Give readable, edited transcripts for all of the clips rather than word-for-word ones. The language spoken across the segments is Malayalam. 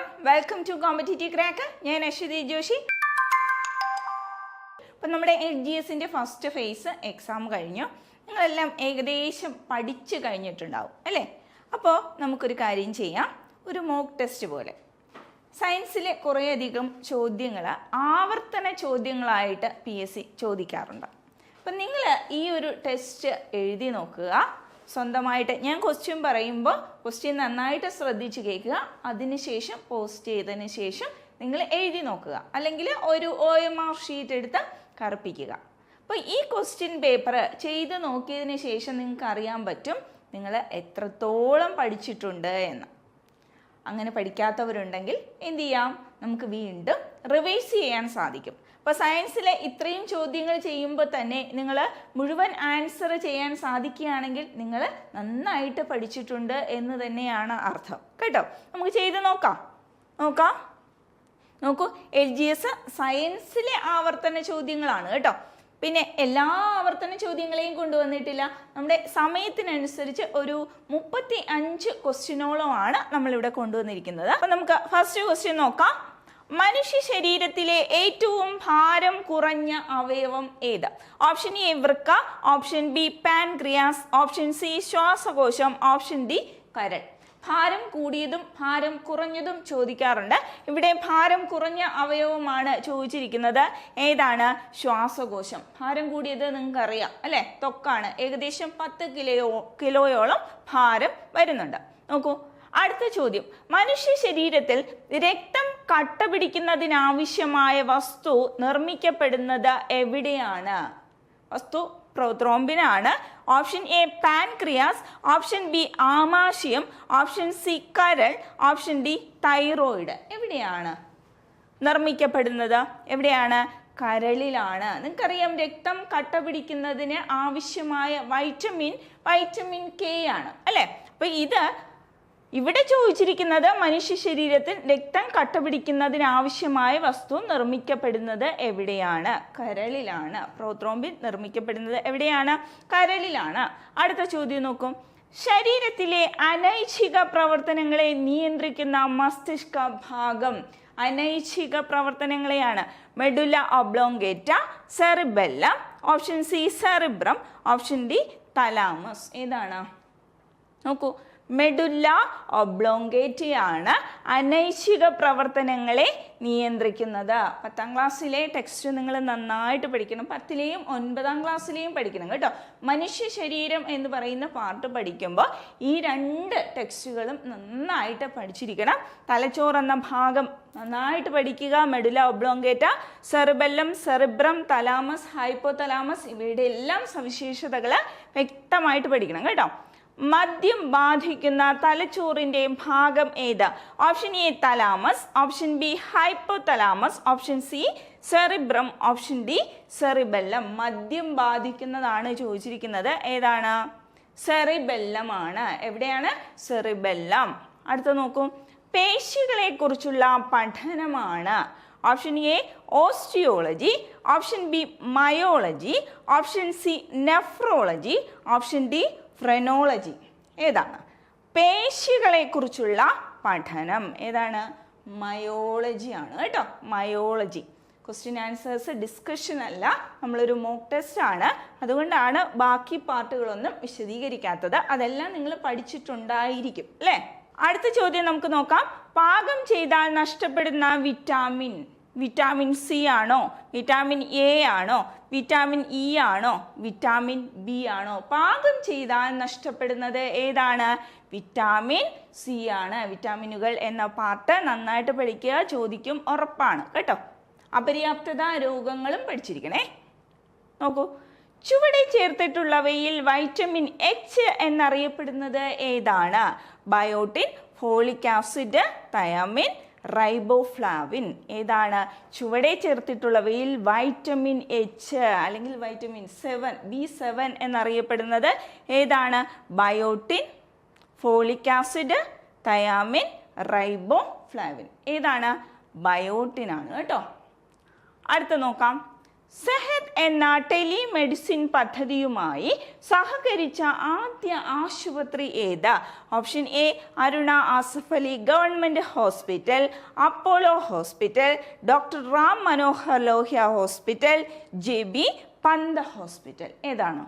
everyone, welcome to Competitive Crack. ഞാൻ അശ്വതി ജോഷി. അപ്പോൾ നമ്മുടെ LGSന്റെ ഫസ്റ്റ് ഫേസ് എക്സാം കഴിഞ്ഞു. നിങ്ങളെല്ലാം ഏകദേശം പഠിച്ചു കഴിഞ്ഞിട്ടുണ്ടാവും അല്ലേ? അപ്പോൾ നമുക്കൊരു കാര്യം ചെയ്യാം, ഒരു മോക്ക് ടെസ്റ്റ് പോലെ. സയൻസിലെ കുറേയധികം ചോദ്യങ്ങൾ ആവർത്തന ചോദ്യങ്ങളായിട്ട് PSC ചോദിക്കാറുണ്ട്. അപ്പം നിങ്ങൾ ഈ ഒരു ടെസ്റ്റ് എഴുതി നോക്കുക. സ്വന്തമായിട്ട് ഞാൻ ക്വസ്റ്റ്യൻ പറയുമ്പോൾ ക്വസ്റ്റ്യൻ നന്നായിട്ട് ശ്രദ്ധിച്ച് കേൾക്കുക. അതിനുശേഷം പോസ്റ്റ് ചെയ്തതിന് ശേഷം നിങ്ങൾ എഴുതി നോക്കുക, അല്ലെങ്കിൽ ഒരു OMR ഷീറ്റ് എടുത്ത് കറുപ്പിക്കുക. അപ്പോൾ ഈ ക്വസ്റ്റ്യൻ പേപ്പർ ചെയ്ത് നോക്കിയതിന് ശേഷം നിങ്ങൾക്ക് അറിയാൻ പറ്റും നിങ്ങൾ എത്രത്തോളം പഠിച്ചിട്ടുണ്ട് എന്ന്. അങ്ങനെ പഠിക്കാത്തവരുണ്ടെങ്കിൽ എന്ത് ചെയ്യാം, നമുക്ക് വീണ്ടും റിവൈസ് ചെയ്യാൻ സാധിക്കും. അപ്പോൾ സയൻസിലെ ഇത്രയും ചോദ്യങ്ങൾ ചെയ്യുമ്പോൾ തന്നെ നിങ്ങൾ മുഴുവൻ ആൻസർ ചെയ്യാൻ സാധിക്കുകയാണെങ്കിൽ നിങ്ങൾ നന്നായിട്ട് പഠിച്ചിട്ടുണ്ട് എന്ന് തന്നെയാണ് അർത്ഥം കേട്ടോ. നമുക്ക് ചെയ്ത് നോക്കാം. നോക്കൂ, LGS സയൻസിലെ ആവർത്തന ചോദ്യങ്ങളാണ് കേട്ടോ. പിന്നെ എല്ലാ ആവർത്തന ചോദ്യങ്ങളെയും കൊണ്ടുവന്നിട്ടില്ല. നമ്മുടെ സമയത്തിനനുസരിച്ച് ഒരു 35 ക്വസ്റ്റ്യനോളമാണ് നമ്മളിവിടെ കൊണ്ടുവന്നിരിക്കുന്നത്. അപ്പം നമുക്ക് ഫസ്റ്റ് ക്വസ്റ്റ്യൻ നോക്കാം. മനുഷ്യ ശരീരത്തിലെ ഏറ്റവും ഭാരം കുറഞ്ഞ അവയവം ഏത്? ഓപ്ഷൻ എ വൃക്ക, option B pancreas, option C ശ്വാസകോശം, ഓപ്ഷൻ ഡി കരൾ. ഭാരം കൂടിയതും ഭാരം കുറഞ്ഞതും ചോദിക്കാറുണ്ട്. ഇവിടെ ഭാരം കുറഞ്ഞ അവയവമാണ് ചോദിച്ചിരിക്കുന്നത്. ഏതാണ്? ശ്വാസകോശം. ഭാരം കൂടിയത് നിങ്ങൾക്കറിയാം അല്ലേ, ത്വക്കാണ്. ഏകദേശം 10 കിലോയോളം ഭാരം വരുന്നുണ്ട്. നോക്കൂ, അടുത്ത ചോദ്യം. മനുഷ്യ ശരീരത്തിൽ രക്തം കട്ട പിടിക്കുന്നതിനാവശ്യമായ വസ്തു നിർമ്മിക്കപ്പെടുന്നത് എവിടെയാണ്? വസ്തു ത്രോംബിനാണ്. Option A pancreas, option B ആമാശയം, ഓപ്ഷൻ സി കരൾ, ഓപ്ഷൻ ഡി തൈറോയിഡ്. എവിടെയാണ് നിർമ്മിക്കപ്പെടുന്നത്? എവിടെയാണ്? കരളിലാണ്. നിങ്ങൾക്കറിയാം രക്തം കട്ട പിടിക്കുന്നതിന് ആവശ്യമായ വൈറ്റമിൻ K ആണ് അല്ലേ? അപ്പോൾ ഇവിടെ ചോദിച്ചിരിക്കുന്നത് മനുഷ്യ ശരീരത്തിൽ രക്തം കട്ടപിടിക്കുന്നതിനാവശ്യമായ വസ്തു നിർമ്മിക്കപ്പെടുന്നത് എവിടെയാണ്? കരളിലാണ്. പ്രോത്രോംബിൻ നിർമ്മിക്കപ്പെടുന്നത് എവിടെയാണ്? കരളിലാണ്. അടുത്ത ചോദ്യം നോക്കും. ശരീരത്തിലെ അനൈച്ഛിക പ്രവർത്തനങ്ങളെ നിയന്ത്രിക്കുന്ന മസ്തിഷ്ക ഭാഗം. അനൈച്ഛിക പ്രവർത്തനങ്ങളെയാണ് medulla oblongata, cerebellum, option C cerebrum, option D thalamus. ഏതാണ്? നോക്കൂ, മെഡുല്ല ഒബ്ലോങ്കേറ്റയാണ് അനൈച്ഛിക പ്രവർത്തനങ്ങളെ നിയന്ത്രിക്കുന്നത്. 10ാം ക്ലാസ്സിലെ ടെക്സ്റ്റ് നിങ്ങൾ നന്നായിട്ട് പഠിക്കണം. 10ലെയും 9ാം ക്ലാസ്സിലെയും പഠിക്കണം കേട്ടോ. മനുഷ്യ ശരീരം എന്ന് പറയുന്ന പാർട്ട് പഠിക്കുമ്പോൾ ഈ 2 ടെക്സ്റ്റുകളും നന്നായിട്ട് പഠിച്ചിരിക്കണം. തലച്ചോറ് എന്ന ഭാഗം നന്നായിട്ട് പഠിക്കുക. Medulla oblongata, cerebellum, cerebrum, thalamus, hypothalamus, ഇവയുടെ എല്ലാം സവിശേഷതകൾ വ്യക്തമായിട്ട് പഠിക്കണം കേട്ടോ. മദ്യം ബാധിക്കുന്ന തലച്ചോറിന്റെ ഭാഗം ഏത്? Option A thalamus, option B hypothalamus, option C cerebrum, option D cerebellum. മദ്യം ബാധിക്കുന്നതാണ് ചോദിച്ചിരിക്കുന്നത്. ഏതാണ്? സെറിബെല്ലം ആണ്. എവിടെയാണ്? സെറിബെല്ലം. അടുത്ത നോക്കൂ, പേശികളെ കുറിച്ചുള്ള പഠനമാണ്. Option A osteology, option B myology, option C nephrology, option D phrenology. ഏതാണ്? പേശികളെ കുറിച്ചുള്ള പഠനം ഏതാണ്? മയോളജി ആണ് കേട്ടോ. മയോളജി. ക്വസ്റ്റ്യൻ ആൻസേഴ്സ് ഡിസ്കഷൻ അല്ല, നമ്മളൊരു മോക്ക് ടെസ്റ്റ് ആണ്. അതുകൊണ്ടാണ് ബാക്കി പാർട്ടുകളൊന്നും വിശദീകരിക്കാത്തത്. അതെല്ലാം നിങ്ങൾ പഠിച്ചിട്ടുണ്ടായിരിക്കും അല്ലേ? അടുത്ത ചോദ്യം നമുക്ക് നോക്കാം. പാകം ചെയ്താൽ നഷ്ടപ്പെടുന്ന വിറ്റാമിൻ സി ആണോ, വിറ്റാമിൻ എ ആണോ, വിറ്റാമിൻ ഇ ആണോ, വിറ്റാമിൻ ബി ആണോ? പാകം ചെയ്താൽ നഷ്ടപ്പെടുന്നത് ഏതാണ്? വിറ്റാമിൻ സി ആണ്. വിറ്റാമിനുകൾ എന്ന പാർട്ട് നന്നായിട്ട് പഠിക്കുക, ചോദിക്കും, ഉറപ്പാണ് കേട്ടോ. അപര്യാപ്തത രോഗങ്ങളും പഠിച്ചിരിക്കണേ. നോക്കൂ, ചുവടെ ചേർത്തിട്ടുള്ളവയിൽ വൈറ്റമിൻ H എന്നറിയപ്പെടുന്നത് ഏതാണ്? Biotin, folic acid, thiamine, riboflavin. ഏതാണ്? ചുവടെ ചേർത്തിട്ടുള്ളവയിൽ വൈറ്റമിൻ H അല്ലെങ്കിൽ വൈറ്റമിൻ B7 എന്നറിയപ്പെടുന്നത് ഏതാണ്? Biotin, folic acid, thiamine, riboflavin. ഏതാണ്? ബയോട്ടിൻ ആണ് കേട്ടോ. അടുത്ത നോക്കാം. സെഹത് എന്ന ടെലിമെഡിസിൻ പദ്ധതിയുമായി സഹകരിച്ച ആദ്യ ആശുപത്രി ഏത്? Option A Aruna Asaf Ali government hospital, Apollo hospital, doctor Ram Manohar Lohia hospital, JB പന്ത് ഹോസ്പിറ്റൽ. ഏതാണ്?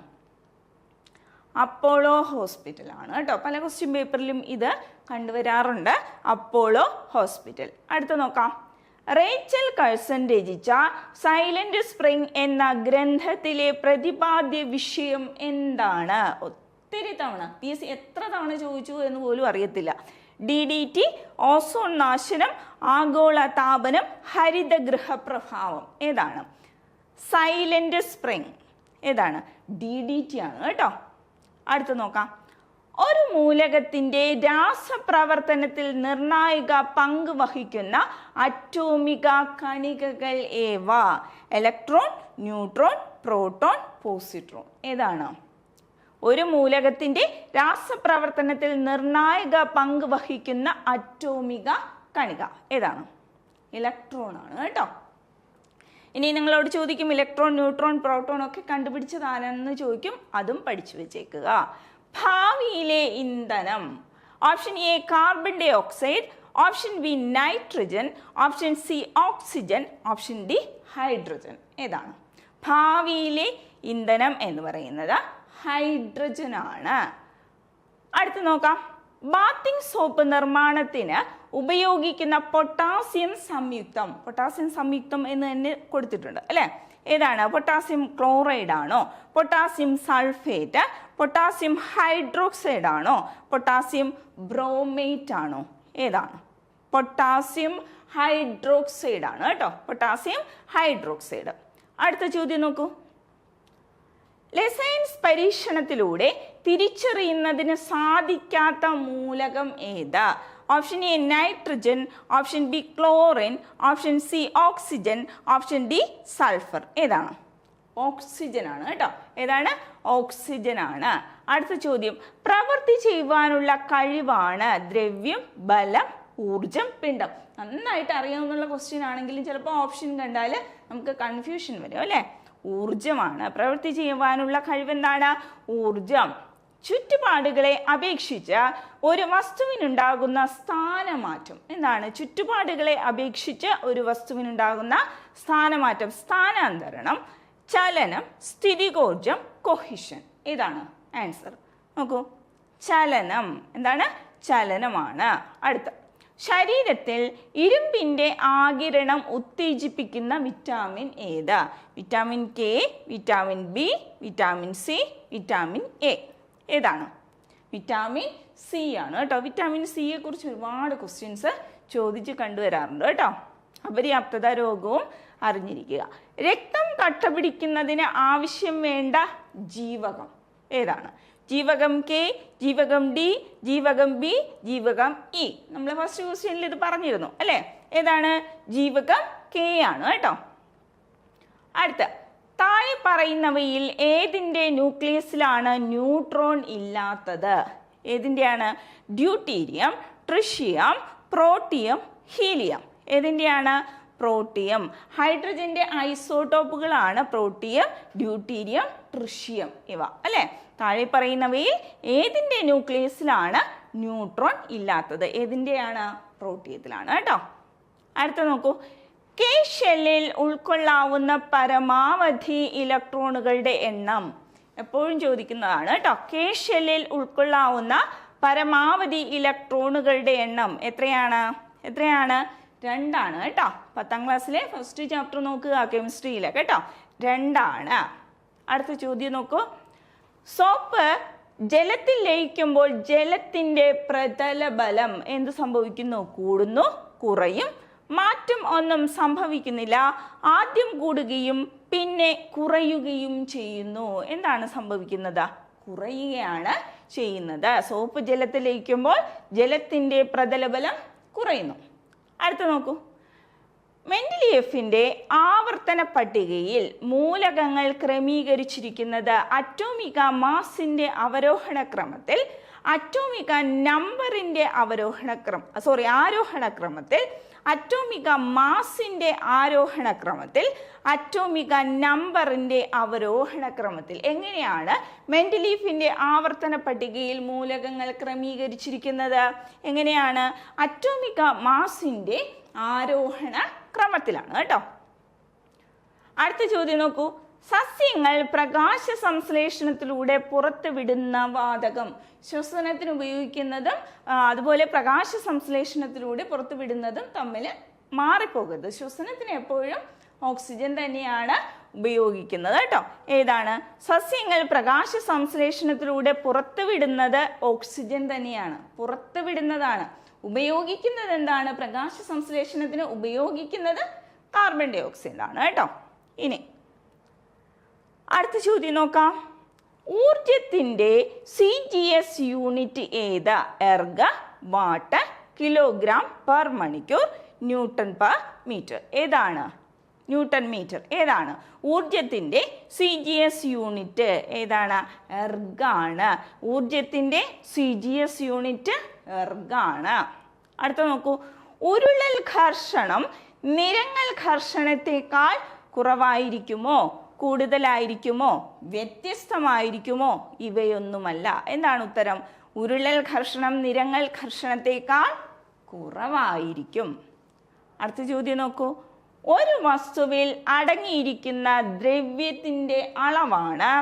അപ്പോളോ ഹോസ്പിറ്റൽ ആണ് കേട്ടോ. പല ക്വസ്റ്റ്യൻ പേപ്പറിലും ഇത് കണ്ടുവരാറുണ്ട്, അപ്പോളോ ഹോസ്പിറ്റൽ. അടുത്ത നോക്കാം. റേച്ചൽ കഴ്സൺ രചിച്ച സൈലന്റ് സ്പ്രിംഗ് എന്ന ഗ്രന്ഥത്തിലെ പ്രതിപാദ്യ വിഷയം എന്താണ്? ഒത്തിരി തവണ PSC എത്ര തവണ ചോദിച്ചു എന്ന് പോലും അറിയത്തില്ല. DDT, ഓസോൺ നാശനം, ആഗോള താപനം, ഹരിതഗൃഹ പ്രഭാവം. ഏതാണ്? സൈലന്റ് സ്പ്രിംഗ് ഏതാണ്? DDT ആണ് കേട്ടോ. അടുത്ത് നോക്കാം. ഒരു മൂലകത്തിന്റെ രാസപ്രവർത്തനത്തിൽ നിർണായക പങ്ക് വഹിക്കുന്ന അറ്റോമിക കണികകൾ ഏവ? Electron, neutron, proton, positron. ഏതാണ്? ഒരു മൂലകത്തിന്റെ രാസപ്രവർത്തനത്തിൽ നിർണായക പങ്ക് വഹിക്കുന്ന അറ്റോമിക കണിക ഏതാണ്? ഇലക്ട്രോൺ ആണ് കേട്ടോ. ഇനി നിങ്ങളോട് ചോദിക്കും ഇലക്ട്രോൺ, ന്യൂട്രോൺ, പ്രോട്ടോൺ ഒക്കെ കണ്ടുപിടിച്ചത് ആരാണെന്ന് ചോദിക്കും, അതും പഠിച്ചു വെച്ചേക്കുക. ഭാവിയിലെ ഇന്ധനം. Option A carbon dioxide, option B nitrogen, option C oxygen, option D hydrogen. ഏതാണ്? ഭാവിയിലെ ഇന്ധനം എന്ന് പറയുന്നത് ഹൈഡ്രജൻ ആണ്. അടുത്ത് നോക്കാം. ബാത്തിങ് സോപ്പ് നിർമ്മാണത്തിന് ഉപയോഗിക്കുന്ന പൊട്ടാസ്യം സംയുക്തം. പൊട്ടാസ്യം സംയുക്തം എന്ന് തന്നെ കൊടുത്തിട്ടുണ്ട് അല്ലേ? ഏതാണ്? പൊട്ടാസ്യം ക്ലോറൈഡ് ആണോ, പൊട്ടാസ്യം സൾഫേറ്റ്, പൊട്ടാസ്യം ഹൈഡ്രോക്സൈഡ് ആണോ, പൊട്ടാസ്യം ബ്രോമേറ്റ് ആണോ? ഏതാണ്? പൊട്ടാസ്യം ഹൈഡ്രോക്സൈഡ് ആണ് കേട്ടോ. Potassium hydroxide. അടുത്ത ചോദ്യം നോക്കൂ. ലെസൈൻസ് പരീക്ഷണത്തിലൂടെ തിരിച്ചറിയുന്നതിന് സാധിക്കാത്ത മൂലകം ഏത്? Option A nitrogen, option B chlorine, option C oxygen, option D sulphur. ഏതാണ്? ഓക്സിജൻ ആണ് കേട്ടോ. ഏതാണ്? ഓക്സിജൻ ആണ്. അടുത്ത ചോദ്യം. പ്രവൃത്തി ചെയ്യുവാനുള്ള കഴിവാണ് ദ്രവ്യം, ബലം, ഊർജം, പിണ്ഡം. നന്നായിട്ട് അറിയാവുന്ന ക്വസ്റ്റ്യൻ ആണെങ്കിലും ചിലപ്പോൾ ഓപ്ഷൻ കണ്ടാൽ നമുക്ക് കൺഫ്യൂഷൻ വരും അല്ലേ? ഊർജമാണ്. പ്രവൃത്തി ചെയ്യുവാനുള്ള കഴിവെന്താണ്? ഊർജം. ചുറ്റുപാടുകളെ അപേക്ഷിച്ച് ഒരു വസ്തുവിനുണ്ടാകുന്ന സ്ഥാനമാറ്റം എന്താണ്? ചുറ്റുപാടുകളെ അപേക്ഷിച്ച് ഒരു വസ്തുവിനുണ്ടാകുന്ന സ്ഥാനമാറ്റം, സ്ഥാനാന്തരണം, ചലനം, സ്ഥിതികോർജം, കൊഹിഷൻ. ഏതാണ് ആൻസർ? നോക്കൂ. ചലനം. എന്താണ്? ചലനമാണ്. അടുത്ത. ശരീരത്തിൽ ഇരുമ്പിന്റെ ആഗിരണം ഉത്തേജിപ്പിക്കുന്ന വിറ്റാമിൻ ഏത്? Vitamin K, vitamin B, vitamin C, vitamin A. ഏതാണ്? വിറ്റാമിൻ സി ആണ് കേട്ടോ. വിറ്റാമിൻ സിയെ കുറിച്ച് ഒരുപാട് ക്വസ്റ്റ്യൻസ് ചോദിച്ച് കണ്ടുവരാറുണ്ട് കേട്ടോ. അപര്യാപ്തത രോഗവും അറിഞ്ഞിരിക്കുക. രക്തം കട്ടപിടിക്കുന്നതിന് ആവശ്യം വേണ്ട ജീവകം ഏതാണ്? ജീവകം കെ, ജീവകം ഡി, ജീവകം ബി, ജീവകം ഇ. നമ്മൾ ഫസ്റ്റ് ക്വസ്റ്റ്യനിൽ ഇത് പറഞ്ഞിരുന്നു അല്ലേ? ഏതാണ്? ജീവകം കെ ആണ് കേട്ടോ. അടുത്ത. താഴെ പറയുന്നവയിൽ ഏതിൻ്റെ ന്യൂക്ലിയസിലാണ് ന്യൂട്രോൺ ഇല്ലാത്തത്? ഏതിൻ്റെയാണ്? Deuterium, tritium, protium, helium. ഏതിൻ്റെയാണ്? പ്രോട്ടിയം. ഹൈഡ്രജന്റെ ഐസോട്ടോപ്പുകളാണ് പ്രോട്ടിയം, ഡ്യൂട്ടീരിയം, ട്രിഷ്യം ഇവ അല്ലേ? താഴെ പറയുന്നവയിൽ ഏതിൻ്റെ ന്യൂക്ലിയസിലാണ് ന്യൂട്രോൺ ഇല്ലാത്തത്? ഏതിൻ്റെയാണ്? പ്രോട്ടിയത്തിലാണ് കേട്ടോ. അടുത്ത നോക്കൂ. കെ ഷെല്ലിൽ ഉൾക്കൊള്ളാവുന്ന പരമാവധി ഇലക്ട്രോണുകളുടെ എണ്ണം. എപ്പോഴും ചോദിക്കുന്നതാണ് കേട്ടോ. കെ ഷെല്ലിൽ ഉൾക്കൊള്ളാവുന്ന പരമാവധി ഇലക്ട്രോണുകളുടെ എണ്ണം എത്രയാണ്? 2 ആണ് കേട്ടോ. 10ാം ക്ലാസ്സിലെ ഫസ്റ്റ് ചാപ്റ്റർ നോക്കുക കെമിസ്ട്രിയിലെ കേട്ടോ. 2 ആണ്. അടുത്ത ചോദ്യം നോക്കൂ. സോപ്പ് ജലത്തിൽ ലയിക്കുമ്പോൾ ജലത്തിന്റെ പ്രതലബലം എന്ത് സംഭവിക്കുന്നു? കൂടുന്നു, കുറയും, മാറ്റം ഒന്നും സംഭവിക്കുന്നില്ല. ആദ്യം കൂടുകയും പിന്നെ കുറയുകയും ചെയ്യുന്നു. എന്താണ് സംഭവിക്കുന്നത്? കുറയുകയാണ് ചെയ്യുന്നത്. സോപ്പ് ജലത്തിൽ ലയിക്കുമ്പോൾ ജലത്തിന്റെ പ്രതലബലം കുറയുന്നു. അടുത്ത നോക്കൂ. മെൻഡലിയേഫിന്റെ ആവർത്തന പട്ടികയിൽ മൂലകങ്ങൾ ക്രമീകരിച്ചിരിക്കുന്നത് അറ്റോമിക മാസിന്റെ അവരോഹണ ക്രമത്തിൽ അറ്റോമിക നമ്പറിൻ്റെ ആരോഹണക്രമത്തിൽ, അറ്റോമിക മാസിൻ്റെ ആരോഹണക്രമത്തിൽ, അറ്റോമിക നമ്പറിൻ്റെ അവരോഹണക്രമത്തിൽ എങ്ങനെയാണ് മെൻഡലീഫിൻ്റെ ആവർത്തന പട്ടികയിൽ മൂലകങ്ങൾ ക്രമീകരിച്ചിരിക്കുന്നത്? എങ്ങനെയാണ്? അറ്റോമിക മാസിൻ്റെ ആരോഹണ ക്രമത്തിലാണ് കേട്ടോ. അടുത്ത ചോദ്യം നോക്കൂ. സസ്യങ്ങൾ പ്രകാശ സംശ്ലേഷണത്തിലൂടെ പുറത്തുവിടുന്ന വാതകം, ശ്വസനത്തിന് ഉപയോഗിക്കുന്നതും അതുപോലെ പ്രകാശ സംശ്ലേഷണത്തിലൂടെ പുറത്തുവിടുന്നതും തമ്മിൽ മാറിപ്പോകരുത്. ശ്വസനത്തിന് എപ്പോഴും ഓക്സിജൻ തന്നെയാണ് ഉപയോഗിക്കുന്നത് കേട്ടോ. ഏതാണ്? സസ്യങ്ങൾ പ്രകാശ സംശ്ലേഷണത്തിലൂടെ പുറത്തുവിടുന്നത് ഓക്സിജൻ തന്നെയാണ്, പുറത്തുവിടുന്നതാണ്. ഉപയോഗിക്കുന്നത് എന്താണ്? പ്രകാശ സംശ്ലേഷണത്തിന് ഉപയോഗിക്കുന്നത് കാർബൺ ഡൈ ഓക്സൈഡ് ആണ് കേട്ടോ. ഇനി അടുത്ത ചോദ്യം നോക്കാം. ഊർജത്തിന്റെ CGS യൂണിറ്റ് ഏത്? എർഗ, വാട്ട്, കിലോഗ്രാം പെർ മണിക്കൂർ, ന്യൂട്ടൺ പെർ മീറ്റർ. ഏതാണ്? Newton metre. ഏതാണ്? ഊർജത്തിന്റെ CGS യൂണിറ്റ് ഏതാണ്? എർഗാണ്. ഊർജത്തിന്റെ CGS യൂണിറ്റ് എർഗാണ്. അടുത്ത നോക്കൂ. ഉരുളൽ ഘർഷണം നിരങ്ങൽ ഘർഷണത്തെക്കാൾ കുറവായിരിക്കുമോ, കൂടുതലായിരിക്കുമോ, വ്യത്യസ്തമായിരിക്കുമോ? ഇവയൊന്നുമല്ല. എന്താണ് ഉത്തരം? ഉരുളൽ ഘർഷണം നിരങ്ങൽ ഘർഷണത്തെക്കാൾ കുറവായിരിക്കും. അടുത്ത ചോദ്യം നോക്കൂ. ഒരു വസ്തുവിൽ അടങ്ങിയിരിക്കുന്ന ദ്രവ്യത്തിൻ്റെ അളവാണ്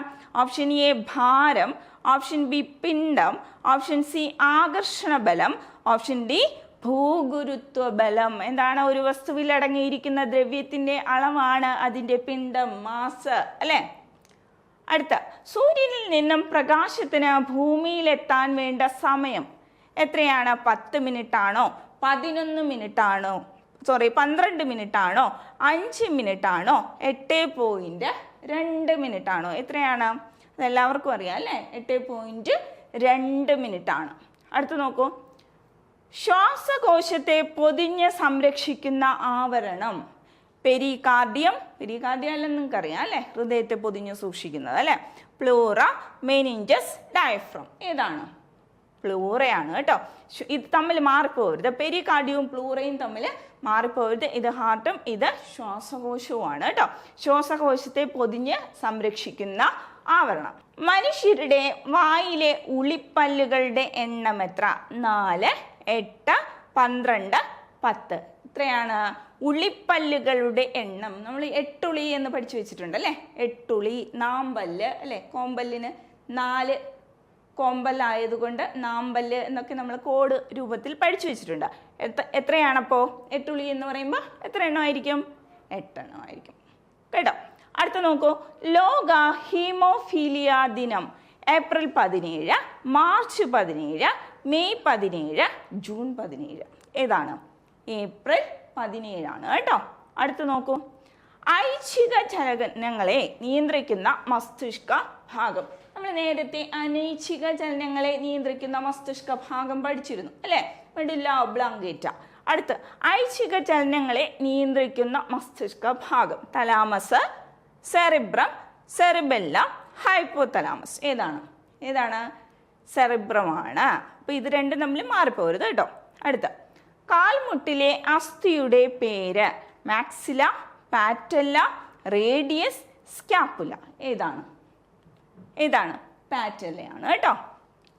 ഓപ്ഷൻ എ ഭാരം, ഓപ്ഷൻ ബി പിണ്ഡം, ഓപ്ഷൻ സി ആകർഷണ ബലം, ഓപ്ഷൻ ഡി ഭൂഗുരുത്വ ബലം. എന്താണ്? ഒരു വസ്തുവിൽ അടങ്ങിയിരിക്കുന്ന ദ്രവ്യത്തിന്റെ അളവാണ് അതിന്റെ പിണ്ഡം, മാസ് അല്ലെ. അടുത്ത, സൂര്യനിൽ നിന്നും പ്രകാശത്തിന് ഭൂമിയിലെത്താൻ വേണ്ട സമയം എത്രയാണ്? 10 മിനിറ്റ് ആണോ, 11 മിനിറ്റ് ആണോ, 12 മിനിറ്റ് ആണോ, 5 മിനിറ്റ് ആണോ, 8.2 മിനിറ്റ് ആണോ? എത്രയാണ്? അതെല്ലാവർക്കും അറിയാം അല്ലേ? 8.2 മിനിറ്റ് ആണ്. അടുത്ത് നോക്കൂ. ശ്വാസകോശത്തെ പൊതിഞ്ഞ് സംരക്ഷിക്കുന്ന ആവരണം പെരികാർഡിയം. പെരികാർഡിയം അല്ലെന്ന് നിങ്ങൾക്കറിയാം അല്ലേ? ഹൃദയത്തെ പൊതിഞ്ഞ് സൂക്ഷിക്കുന്നത് അല്ലേ? Pleura, meninges, diaphragm. ഏതാണ്? പ്ലൂറയാണ് കേട്ടോ. ഇത് തമ്മിൽ മാറിപ്പോകരുത്. പെരികാർഡിയവും പ്ലൂറയും തമ്മിൽ മാറിപ്പോകരുത്. ഇത് ഹാർട്ടും ഇത് ശ്വാസകോശവുമാണ് കേട്ടോ. ശ്വാസകോശത്തെ പൊതിഞ്ഞ് സംരക്ഷിക്കുന്ന ആവരണം. മനുഷ്യരുടെ വായിലെ ഉളിപ്പല്ലുകളുടെ എണ്ണം എത്ര? 4, 8, 12, 10. ഇത്രയാണ് ഉളിപ്പല്ലുകളുടെ എണ്ണം. നമ്മൾ 8 ഉളി എന്ന് പഠിച്ചു വെച്ചിട്ടുണ്ട് അല്ലേ? 8 ഉളി, നാമ്പല്ല് അല്ലേ? കോമ്പല്ലിന് 4 കോമ്പല്ലായതുകൊണ്ട് നാമ്പല്ല് എന്നൊക്കെ നമ്മൾ കോഡ് രൂപത്തിൽ പഠിച്ചു വെച്ചിട്ടുണ്ട്. എത്രയാണപ്പോൾ 8 ഉളി എന്ന് പറയുമ്പോൾ എത്ര എണ്ണമായിരിക്കും? 8 എണ്ണമായിരിക്കും കേട്ടോ. അടുത്ത നോക്കൂ. ലോക ഹീമോഫീലിയ ദിനം ഏപ്രിൽ 17, മാർച്ച് 17, മെയ് 17, ജൂൺ 17. ഏതാണ്? ഏപ്രിൽ 17 ആണ് കേട്ടോ. അടുത്ത് നോക്കൂ. ഐച്ഛിക ചലനങ്ങളെ നിയന്ത്രിക്കുന്ന മസ്തിഷ്ക ഭാഗം. നമ്മൾ നേരത്തെ അനൈച്ഛിക ചലനങ്ങളെ നിയന്ത്രിക്കുന്ന മസ്തിഷ്ക ഭാഗം പഠിച്ചിരുന്നു അല്ലേ? Medulla oblongata. അടുത്ത് ഐച്ഛിക ചലനങ്ങളെ നിയന്ത്രിക്കുന്ന മസ്തിഷ്ക ഭാഗം തലാമസ്, സെറിബ്രം, സെറിബെല്ലം, ഹൈപ്പോതലാമസ്. ഏതാണ്? സെറിബ്രമാണ്. അപ്പോൾ ഇത് രണ്ടും തമ്മിൽ മാറിപ്പോരുത് കേട്ടോ. അടുത്ത, കാൽമുട്ടിലെ അസ്ഥിയുടെ പേര് മാക്സില, പാറ്റല്ല, റേഡിയസ്, സ്കാപ്പുല. ഏതാണ്? പാറ്റല്ലയാണ് കേട്ടോ.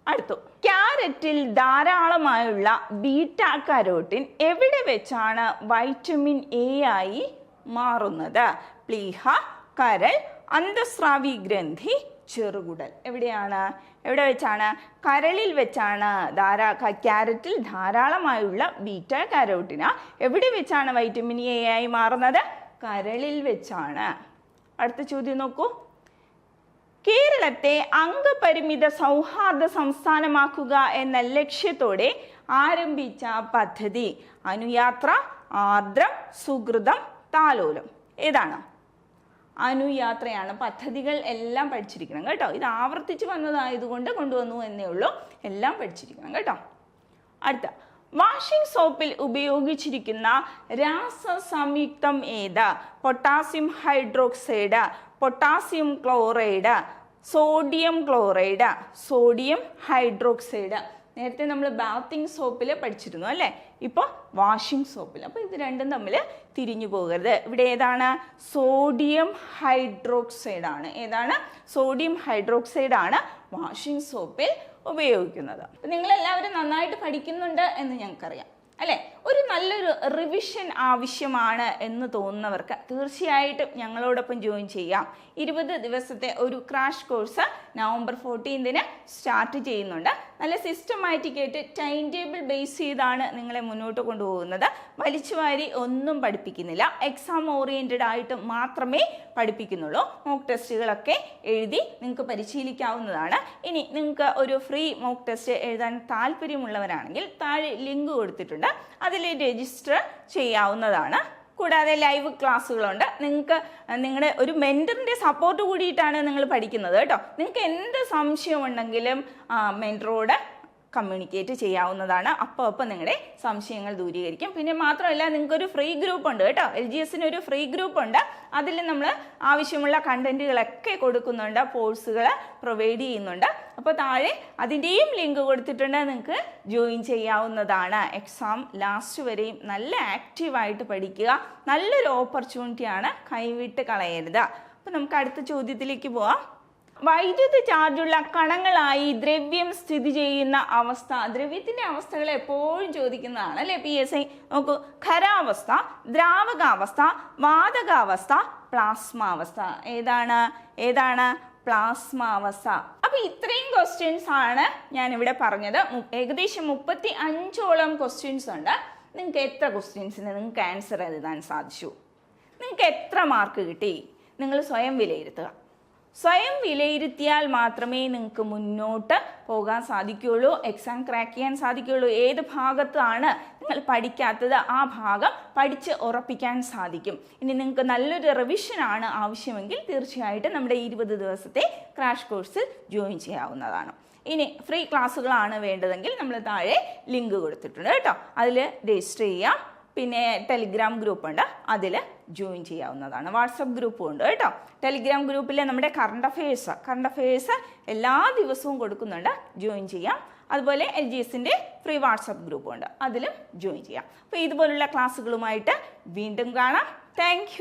അടുത്തു, ക്യാരറ്റിൽ ധാരാളമായുള്ള ബീറ്റ കരോട്ടിൻ എവിടെ വെച്ചാണ് വൈറ്റമിൻ എ ആയി മാറുന്നത്? പ്ലീഹ, കരൾ, അന്തസ്രാവി ഗ്രന്ഥി, ചെറുകുടൽ. എവിടെ വെച്ചാണ്? കരളിൽ വെച്ചാണ്. ക്യാരറ്റിൽ ധാരാളമായുള്ള ബീറ്റ കരോട്ടിന എവിടെ വെച്ചാണ് വൈറ്റമിൻ എ ആയി മാറുന്നത്? കരളിൽ വെച്ചാണ്. അടുത്ത ചോദ്യം നോക്കൂ. കേരളത്തെ അംഗപരിമിത സൗഹാർദ്ദ സംസ്ഥാനമാക്കുക എന്ന ലക്ഷ്യത്തോടെ ആരംഭിച്ച പദ്ധതി അനുയാത്ര, ആർദ്രം, സുഹൃതം, താലോലം. ഏതാണ്? അനുയാത്രയാണ്. പദ്ധതികൾ എല്ലാം പഠിച്ചിരിക്കണം കേട്ടോ. ഇത് ആവർത്തിച്ച് വന്നതായതുകൊണ്ട് കൊണ്ടുവന്നു എന്നേ ഉള്ളൂ. എല്ലാം പഠിച്ചിരിക്കണം കേട്ടോ. അടുത്ത, വാഷിംഗ് സോപ്പിൽ ഉപയോഗിച്ചിരിക്കുന്ന രാസസംയുക്തം ഏത്? Potassium hydroxide, potassium chloride, sodium chloride, sodium hydroxide. നേരത്തെ നമ്മൾ ബാത്തിങ് സോപ്പിൽ പഠിച്ചിരുന്നു അല്ലേ, ഇപ്പോൾ വാഷിംഗ് സോപ്പിൽ. അപ്പോൾ ഇത് രണ്ടും തമ്മിൽ തിരിഞ്ഞു പോകരുത്. ഇവിടെ ഏതാണ്? സോഡിയം ഹൈഡ്രോക്സൈഡ് ആണ്. ഏതാണ്? സോഡിയം ഹൈഡ്രോക്സൈഡ് ആണ് വാഷിംഗ് സോപ്പിൽ ഉപയോഗിക്കുന്നത്. അപ്പം നിങ്ങളെല്ലാവരും നന്നായിട്ട് പഠിക്കുന്നുണ്ട് എന്ന് ഞങ്ങൾക്കറിയാം അല്ലേ. ഒരു നല്ലൊരു റിവിഷൻ ആവശ്യമാണ് എന്ന് തോന്നുന്നവർക്ക് തീർച്ചയായിട്ടും ഞങ്ങളോടൊപ്പം ജോയിൻ ചെയ്യാം. 20 ദിവസത്തെ ഒരു ക്രാഷ് കോഴ്സ് നവംബർ 14 സ്റ്റാർട്ട് ചെയ്യുന്നുണ്ട്. നല്ല സിസ്റ്റമാറ്റിക് ആയിട്ട് ടൈം ടേബിൾ ബേസ് ചെയ്താണ് നിങ്ങളെ മുന്നോട്ട് കൊണ്ടുപോകുന്നത്. വലിച്ചുവാരി ഒന്നും പഠിപ്പിക്കുന്നില്ല, എക്സാം ഓറിയൻറ്റഡ് ആയിട്ട് മാത്രമേ പഠിപ്പിക്കുന്നുള്ളൂ. മോക്ക് ടെസ്റ്റുകളൊക്കെ എഴുതി നിങ്ങൾക്ക് പരിശീലിക്കാവുന്നതാണ്. ഇനി നിങ്ങൾക്ക് ഒരു ഫ്രീ മോക്ക് ടെസ്റ്റ് എഴുതാൻ താല്പര്യമുള്ളവരാണെങ്കിൽ താഴെ ലിങ്ക് കൊടുത്തിട്ടുണ്ട്, അതിൽ രജിസ്റ്റർ ചെയ്യാവുന്നതാണ്. കൂടാതെ ലൈവ് ക്ലാസ്സുകളുണ്ട്. നിങ്ങൾക്ക് നിങ്ങളുടെ ഒരു മെൻറ്ററിൻ്റെ സപ്പോർട്ട് കൂടിയിട്ടാണ് നിങ്ങൾ പഠിക്കുന്നത് കേട്ടോ. നിങ്ങൾക്ക് എന്ത് സംശയമുണ്ടെങ്കിലും മെൻറ്ററോട് കമ്മ്യൂണിക്കേറ്റ് ചെയ്യാവുന്നതാണ്. അപ്പോൾ നിങ്ങളുടെ സംശയങ്ങൾ ദൂരീകരിക്കും. പിന്നെ മാത്രമല്ല, നിങ്ങൾക്കൊരു ഫ്രീ ഗ്രൂപ്പ് ഉണ്ട് കേട്ടോ. LGSന് ഒരു ഫ്രീ ഗ്രൂപ്പ് ഉണ്ട്. അതിൽ നമ്മൾ ആവശ്യമുള്ള കണ്ടന്റുകളൊക്കെ കൊടുക്കുന്നുണ്ട്, കോഴ്സുകൾ പ്രൊവൈഡ് ചെയ്യുന്നുണ്ട്. അപ്പോൾ താഴെ അതിൻ്റെയും ലിങ്ക് കൊടുത്തിട്ടുണ്ട്, നിങ്ങൾക്ക് ജോയിൻ ചെയ്യാവുന്നതാണ്. എക്സാം ലാസ്റ്റ് വരെയും നല്ല ആക്റ്റീവായിട്ട് പഠിക്കുക. നല്ലൊരു ഓപ്പർച്യൂണിറ്റിയാണ്, കൈവിട്ട് കളയരുത്. അപ്പോൾ നമുക്ക് അടുത്ത ചോദ്യത്തിലേക്ക് പോവാം. വൈദ്യുത ചാർജുള്ള കണങ്ങളായി ദ്രവ്യം സ്ഥിതി ചെയ്യുന്ന അവസ്ഥ. ദ്രവ്യത്തിന്റെ അവസ്ഥകൾ എപ്പോഴും ചോദിക്കുന്നതാണ് അല്ലേ PSI. നോക്കൂ, ഖരാവസ്ഥ, ദ്രാവകാവസ്ഥ, വാതകാവസ്ഥ, പ്ലാസ്മാവസ്ഥ. ഏതാണ് പ്ലാസ്മാവസ്ഥ. അപ്പൊ ഇത്രയും ക്വസ്റ്റ്യൻസ് ആണ് ഞാൻ ഇവിടെ പറഞ്ഞത്. ഏകദേശം 35ഓളം ക്വസ്റ്റ്യൻസ് ഉണ്ട്. നിങ്ങൾക്ക് എത്ര ക്വസ്റ്റ്യൻസിന് നിങ്ങൾക്ക് ആൻസർ എഴുതാൻ സാധിച്ചു? നിങ്ങൾക്ക് എത്ര മാർക്ക് കിട്ടി? നിങ്ങൾ സ്വയം വിലയിരുത്തുക. സ്വയം വിലയിരുത്തിയാൽ മാത്രമേ നിങ്ങൾക്ക് മുന്നോട്ട് പോകാൻ സാധിക്കുകയുള്ളൂ, എക്സാം ക്രാക്ക് ചെയ്യാൻ സാധിക്കുകയുള്ളൂ. ഏത് ഭാഗത്താണ് നിങ്ങൾ പഠിക്കാത്തത് ആ ഭാഗം പഠിച്ച് ഉറപ്പിക്കാൻ സാധിക്കും. ഇനി നിങ്ങൾക്ക് നല്ലൊരു റിവിഷനാണ് ആവശ്യമെങ്കിൽ തീർച്ചയായിട്ടും നമ്മുടെ 20 ദിവസത്തെ ക്രാഷ് കോഴ്സിൽ ജോയിൻ ചെയ്യാവുന്നതാണ്. ഇനി ഫ്രീ ക്ലാസ്സുകളാണ് വേണ്ടതെങ്കിൽ നമ്മൾ താഴെ ലിങ്ക് കൊടുത്തിട്ടുണ്ട് കേട്ടോ, അതിൽ രജിസ്റ്റർ ചെയ്യാം. പിന്നെ ടെലിഗ്രാം ഗ്രൂപ്പ് ഉണ്ട്, അതിൽ ജോയിൻ ചെയ്യാവുന്നതാണ്. വാട്സപ്പ് ഗ്രൂപ്പും ഉണ്ട് കേട്ടോ. ടെലിഗ്രാം ഗ്രൂപ്പിൽ നമ്മുടെ കറണ്ട് അഫയേഴ്സ് എല്ലാ ദിവസവും കൊടുക്കുന്നുണ്ട്, ജോയിൻ ചെയ്യാം. അതുപോലെ LGSൻ്റെ ഫ്രീ വാട്സപ്പ് ഗ്രൂപ്പും ഉണ്ട്, അതിലും ജോയിൻ ചെയ്യാം. അപ്പോൾ ഇതുപോലുള്ള ക്ലാസ്സുകളുമായിട്ട് വീണ്ടും കാണാം. താങ്ക്